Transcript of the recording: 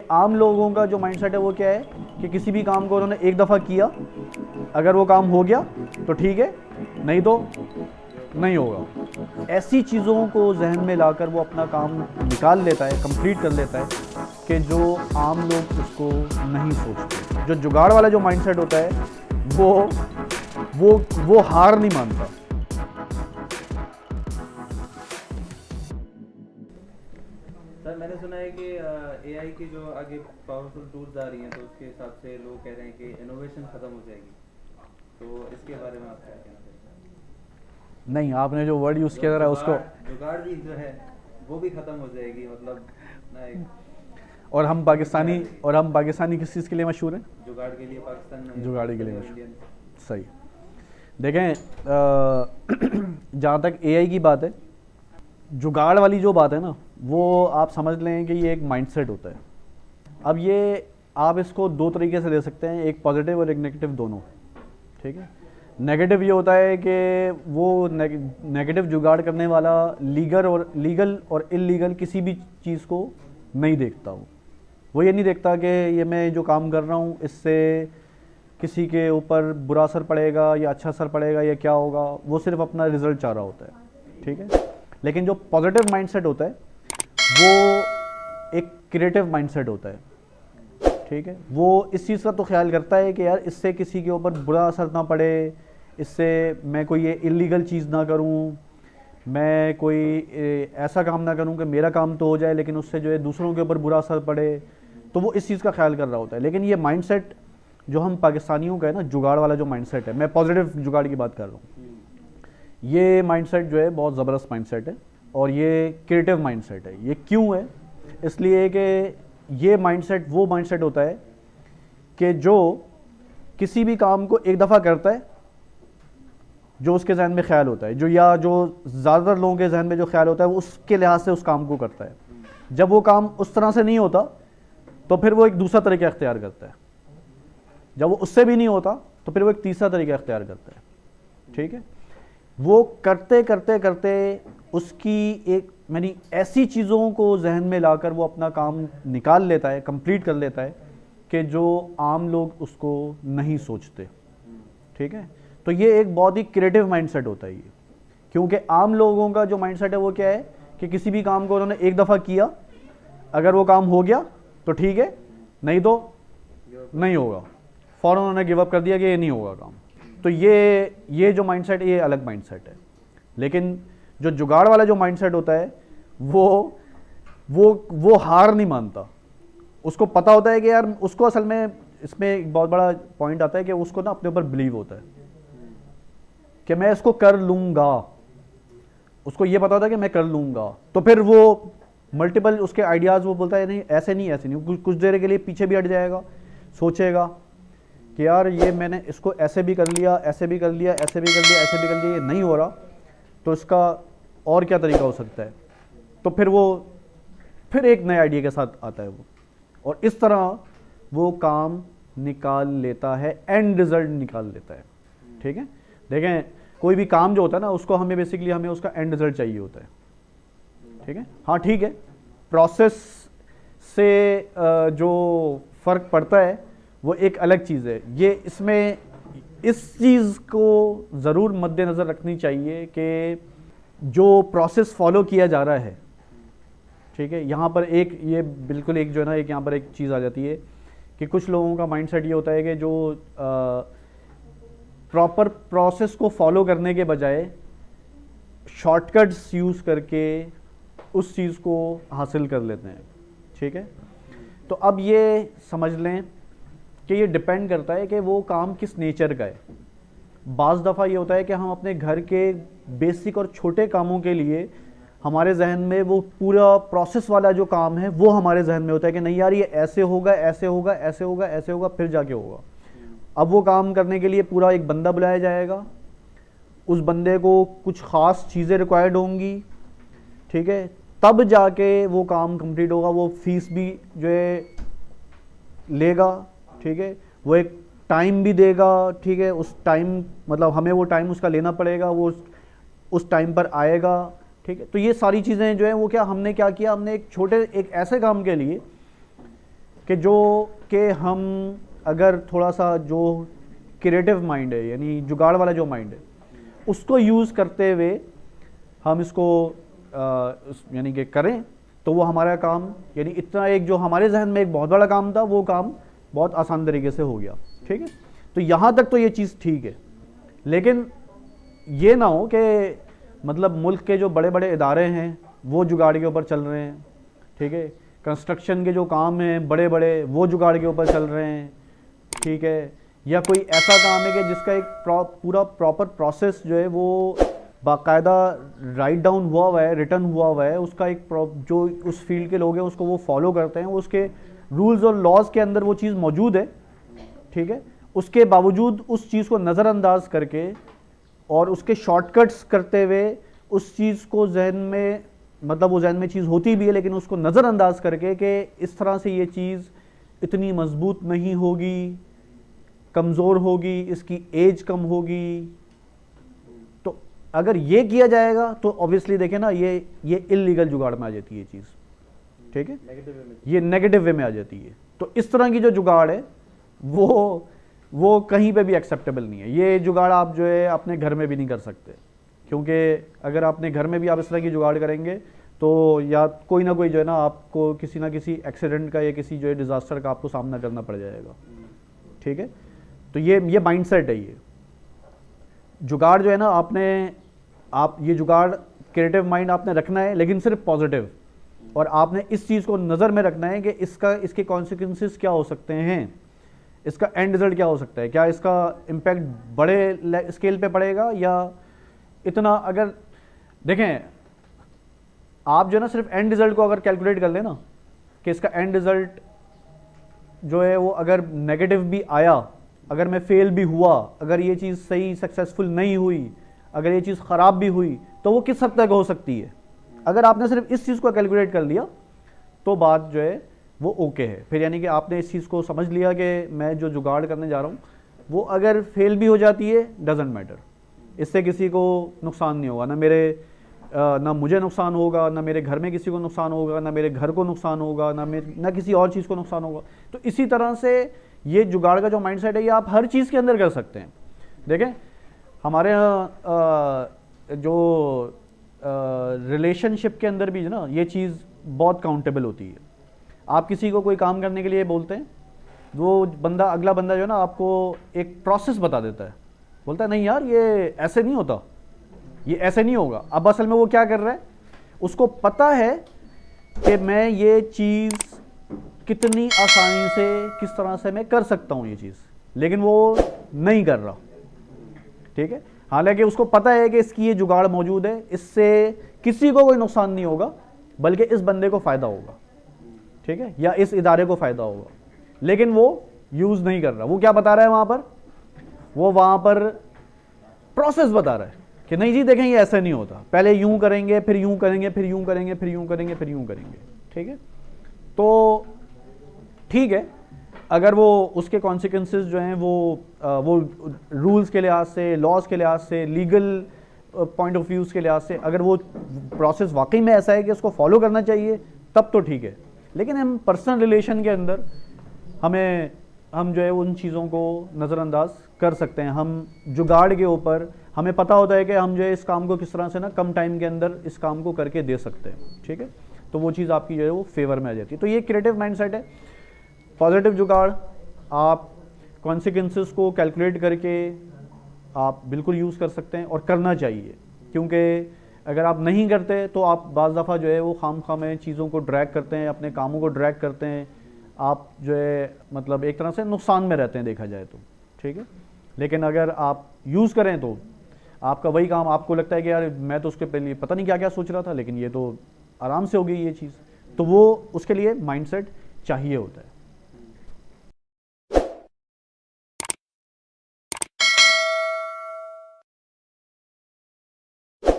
आम लोगों का जो माइंडसेट है वो क्या है कि किसी भी काम को उन्होंने एक दफ़ा किया, अगर वो काम हो गया तो ठीक है, नहीं तो नहीं होगा। ऐसी चीज़ों को जहन में लाकर वो अपना काम निकाल लेता है, कंप्लीट कर लेता है कि जो आम लोग उसको नहीं सोचते। जो जुगाड़ वाला जो माइंडसेट होता है वो हार नहीं मानता। सर मैंने सुना है कि एआई की जो आगे पावरफुल टूल्स आ रही हैं तो उसके हिसाब से लोग कह रहे हैं कि इनोवेशन ख़त्म हो जाएगी, तो इसके बारे में आप क्या कहना चाहते हैं? नहीं, आपने जो वर्ड यूज़ किया था उसको जुगाड़ भी जो है वो भी ख़त्म हो जाएगी, मतलब ना एक और हम पाकिस्तानी किस चीज़ के लिए मशहूर हैं? जुगाड़ के लिए पाकिस्तान, जुगाड़ के लिए मशहूर। इंडियन। सही। देखें, जहाँ तक एआई की बात है, जुगाड़ वाली जो बात है ना, वो आप समझ लें कि ये एक माइंडसेट होता है। अब ये आप इसको दो तरीके से ले सकते हैं, एक पॉजिटिव और एक नेगेटिव, दोनों। ठीक है। नेगेटिव ये होता है कि वो नेगेटिव जुगाड़ करने वाला लीगल और इलीगल किसी भी चीज़ को नहीं देखता। वो ये नहीं देखता कि ये मैं जो काम कर रहा हूँ इससे किसी के ऊपर बुरा असर पड़ेगा या अच्छा असर पड़ेगा या क्या होगा, वो सिर्फ अपना रिजल्ट चाह रहा होता है। ठीक है। लेकिन जो पॉजिटिव माइंडसेट होता है वो एक क्रिएटिव माइंडसेट होता है। ठीक है। वो इस चीज़ का तो ख्याल करता है कि यार इससे किसी के ऊपर बुरा असर ना पड़े, इससे मैं कोई ये इलीगल चीज़ ना करूं, मैं कोई ऐसा काम ना करूं कि मेरा काम तो हो जाए लेकिन उससे जो है दूसरों के ऊपर बुरा असर पड़े, तो वो इस चीज़ का ख्याल कर रहा होता है। लेकिन ये माइंडसेट जो हम पाकिस्तानियों का है ना, जुगाड़ वाला जो माइंडसेट है, मैं पॉजिटिव जुगाड़ की बात कर रहा हूँ, ये माइंडसेट जो है बहुत ज़बरदस्त माइंडसेट है और ये क्रिएटिव माइंडसेट है। ये क्यों है? इसलिए कि ये माइंडसेट वो माइंडसेट होता है कि जो किसी भी काम को एक दफ़ा करता है, जो उसके जहन में ख्याल होता है, जो ज़्यादातर लोगों के जहन में जो ख्याल होता है वो उसके लिहाज से उस काम को करता है। जब वो काम उस तरह से नहीं होता तो फिर वो एक दूसरा तरीका अख्तियार करता है। जब वो उससे भी नहीं होता तो फिर वो एक तीसरा तरीका अख्तियार करता है। ठीक है। वो करते करते करते उसकी एक यानी ऐसी चीज़ों को जहन में लाकर वो अपना काम निकाल लेता है, कंप्लीट कर लेता है कि जो आम लोग उसको नहीं सोचते। ठीक है। तो ये एक बहुत ही क्रिएटिव माइंडसेट होता है ये, क्योंकि आम लोगों का जो माइंडसेट है वो क्या है कि किसी भी काम को उन्होंने एक दफ़ा किया, अगर वो काम हो गया तो ठीक है, नहीं तो नहीं होगा। फ़ौरन उन्होंने गिव अप कर दिया कि ये नहीं होगा काम। तो ये जो माइंडसेट है ये अलग माइंडसेट है। लेकिन जो जुगाड़ वाला जो माइंडसेट होता है वो हार नहीं मानता। उसको पता होता है कि यार उसको असल में इसमें एक बहुत बड़ा पॉइंट आता है कि उसको ना अपने ऊपर बिलीव होता है कि मैं इसको कर लूँगा। उसको ये पता होता है कि मैं कर लूँगा, तो फिर वो मल्टीपल उसके आइडियाज़ वो बोलता है नहीं ऐसे नहीं। कुछ देर के लिए पीछे भी हट जाएगा, सोचेगा कि यार ये मैंने इसको ऐसे भी कर लिया, ऐसे भी कर लिया, ऐसे भी कर लिया, ऐसे भी कर लिया, ये नहीं हो रहा, तो इसका और क्या तरीका हो सकता है। तो फिर एक नए आइडिया के साथ आता है वो, और इस तरह वो काम निकाल लेता है, एंड रिजल्ट निकाल लेता है। ठीक है। देखें, कोई भी काम जो होता है ना, उसको हमें उसका एंड रिजल्ट चाहिए होता है। ठीक है। हाँ ठीक है, प्रोसेस से जो फ़र्क पड़ता है वो एक अलग चीज़ है। ये इसमें इस चीज़ को ज़रूर मद्देनज़र रखनी चाहिए कि जो प्रोसेस फॉलो किया जा रहा है, ठीक है, यहाँ पर ये बिल्कुल एक जो है ना, एक यहाँ पर एक चीज़ आ जाती है कि कुछ लोगों का माइंडसेट ये होता है कि जो प्रॉपर प्रोसेस को फॉलो करने के बजाय शॉर्टकट्स यूज़ करके उस चीज़ को हासिल कर लेते हैं। ठीक है। तो अब ये समझ लें कि ये डिपेंड करता है कि वो काम किस नेचर का है। बाज़ दफ़ा ये होता है कि हम अपने घर के बेसिक और छोटे कामों के लिए हमारे जहन में वो पूरा प्रोसेस वाला जो काम है वो हमारे जहन में होता है कि नहीं यार ये ऐसे होगा, ऐसे होगा, ऐसे होगा, ऐसे होगा, फिर जाके होगा। अब वो काम करने के लिए पूरा एक बंदा बुलाया जाएगा, उस बंदे को कुछ ख़ास चीज़ें रिक्वायर्ड होंगी। ठीक है। तब जाके वो काम कंप्लीट होगा। वो फीस भी जो है लेगा। ठीक है। वो एक टाइम भी देगा। ठीक है। उस टाइम मतलब हमें वो टाइम उसका लेना पड़ेगा, वो उस टाइम पर आएगा। ठीक है। तो ये सारी चीज़ें जो है वो हमने क्या किया, हमने एक ऐसे काम के लिए कि जो कि हम अगर थोड़ा सा जो क्रिएटिव माइंड है, यानी जुगाड़ वाला जो माइंड है, उसको यूज़ करते हुए हम इसको यानी कि करें, तो वो हमारा काम, यानी इतना एक जो हमारे जहन में एक बहुत बड़ा काम था, वो काम बहुत आसान तरीके से हो गया। ठीक है, तो यहाँ तक तो ये चीज़ ठीक है। लेकिन ये ना हो कि मतलब मुल्क के जो बड़े बड़े इदारे हैं वो जुगाड़ के ऊपर चल रहे हैं, ठीक है, कंस्ट्रक्शन के जो काम हैं बड़े बड़े वो जुगाड़ के ऊपर चल रहे हैं, ठीक है, या कोई ऐसा काम है कि जिसका एक पूरा प्रॉपर प्रोसेस जो है वो बाकायदा राइट डाउन हुआ है, रिटर्न हुआ है, उसका एक जो उस फील्ड के लोग हैं उसको वो फॉलो करते हैं, उसके रूल्स और लॉज के अंदर वो चीज़ मौजूद है, ठीक है, उसके बावजूद उस चीज़ को नज़रअंदाज करके और उसके शॉर्टकट्स करते हुए उस चीज़ को जहन में, मतलब वो जहन में चीज़ होती भी है लेकिन उसको नज़रअंदाज करके कि इस तरह से ये चीज़ इतनी मजबूत नहीं होगी, कमज़ोर होगी, इसकी एज कम होगी। तो अगर ये किया जाएगा तो ऑब्वियसली देखें ना, ये इल्लीगल जुगाड़ में आ जाती है ये चीज़, ठीक है, ये नेगेटिव वे में आ जाती है। तो इस तरह की जो जुगाड़ है वो कहीं पे भी एक्सेप्टेबल नहीं है। ये जुगाड़ आप जो है अपने घर में भी नहीं कर सकते, क्योंकि अगर अपने घर में भी आप इस तरह की जुगाड़ करेंगे तो या कोई ना कोई जो है ना आपको किसी ना किसी एक्सीडेंट का या किसी जो है डिज़ास्टर का आपको सामना करना पड़ जाएगा, ठीक है। तो ये माइंडसेट है, ये जुगाड़ जो है ना आप ये जुगाड़ क्रिएटिव माइंड आपने रखना है, लेकिन सिर्फ पॉजिटिव, और आपने इस चीज़ को नज़र में रखना है कि इसके कॉन्सिक्वेंसेस क्या हो सकते हैं, इसका एंड रिजल्ट क्या हो सकता है, क्या इसका इम्पैक्ट बड़े स्केल पे पड़ेगा या इतना। अगर देखें आप जो है ना सिर्फ एंड रिजल्ट को अगर कैलकुलेट कर लें ना कि इसका एंड रिजल्ट जो है वो अगर नेगेटिव भी आया, अगर मैं फेल भी हुआ, अगर ये चीज़ सही सक्सेसफुल नहीं हुई, अगर ये चीज़ ख़राब भी हुई, तो वो किस हद तक हो सकती है। अगर आपने सिर्फ इस चीज़ को कैलकुलेट कर लिया तो बात जो है वो ओके है। फिर यानी कि आपने इस चीज़ को समझ लिया कि मैं जो जुगाड़ करने जा रहा हूँ वो अगर फेल भी हो जाती है डजेंट मैटर, इससे किसी को नुकसान नहीं होगा, ना मुझे नुकसान होगा, ना मेरे घर में किसी को नुकसान होगा, ना मेरे घर को नुकसान होगा, ना किसी और चीज़ को नुकसान होगा। तो इसी तरह से ये जुगाड़ का जो माइंडसेट है ये आप हर चीज़ के अंदर कर सकते हैं। देखें हमारे जो रिलेशनशिप के अंदर भी ना ये चीज़ बहुत काउंटेबल होती है। आप किसी को कोई काम करने के लिए बोलते हैं, वो अगला बंदा जो है ना आपको एक प्रोसेस बता देता है, बोलता है नहीं यार ये ऐसे नहीं होता, ये ऐसे नहीं होगा। अब असल में वो क्या कर रहा है, उसको पता है कि मैं ये चीज़ कितनी आसानी से किस तरह से मैं कर सकता हूँ ये चीज़, लेकिन वो नहीं कर रहा, ठीक है। हालांकि उसको पता है कि इसकी ये जुगाड़ मौजूद है, इससे किसी को कोई नुकसान नहीं होगा बल्कि इस बंदे को फ़ायदा होगा, ठीक है, या इस इदारे को फ़ायदा होगा, लेकिन वो यूज़ नहीं कर रहा। वो क्या बता रहा है वहाँ पर, वो वहाँ पर प्रोसेस बता रहा है कि नहीं जी देखें ये ऐसा नहीं होता, पहले यूं करेंगे, फिर यूं करेंगे, फिर यूं करेंगे, फिर यूं करेंगे, फिर यूं करेंगे, ठीक है। तो ठीक है, अगर वो उसके कॉन्सिक्वेंसेस जो हैं वो रूल्स के लिहाज से, लॉज के लिहाज से, लीगल पॉइंट ऑफ व्यूज़ के लिहाज से अगर वो प्रोसेस वाकई में ऐसा है कि उसको फॉलो करना चाहिए तब तो ठीक है। लेकिन हम पर्सनल रिलेशन के अंदर हम जो है उन चीज़ों को नज़रअंदाज कर सकते हैं। हम जुगाड़ के ऊपर हमें पता होता है कि हम जो है इस काम को किस तरह से ना कम टाइम के अंदर इस काम को करके दे सकते हैं, ठीक है। तो वो चीज़ आपकी जो है वो फेवर में आ जाती है। तो ये क्रिएटिव माइंडसेट है। पॉजिटिव जुगाड़ आप कॉन्सिक्वेंसेस को कैलकुलेट करके आप बिल्कुल यूज़ कर सकते हैं और करना चाहिए, क्योंकि अगर आप नहीं करते तो आप बाज़ दफ़ा जो है वो खाम में चीज़ों को ड्रैग करते हैं, अपने कामों को ड्रैग करते हैं, आप जो है मतलब एक तरह से नुकसान में रहते हैं देखा जाए तो, ठीक है। लेकिन अगर आप यूज़ करें तो आपका वही काम, आपको लगता है कि यार मैं तो उसके पहले पता नहीं क्या क्या सोच रहा था, लेकिन ये तो आराम से हो गई ये चीज़, तो वो उसके लिए माइंडसेट चाहिए होता है।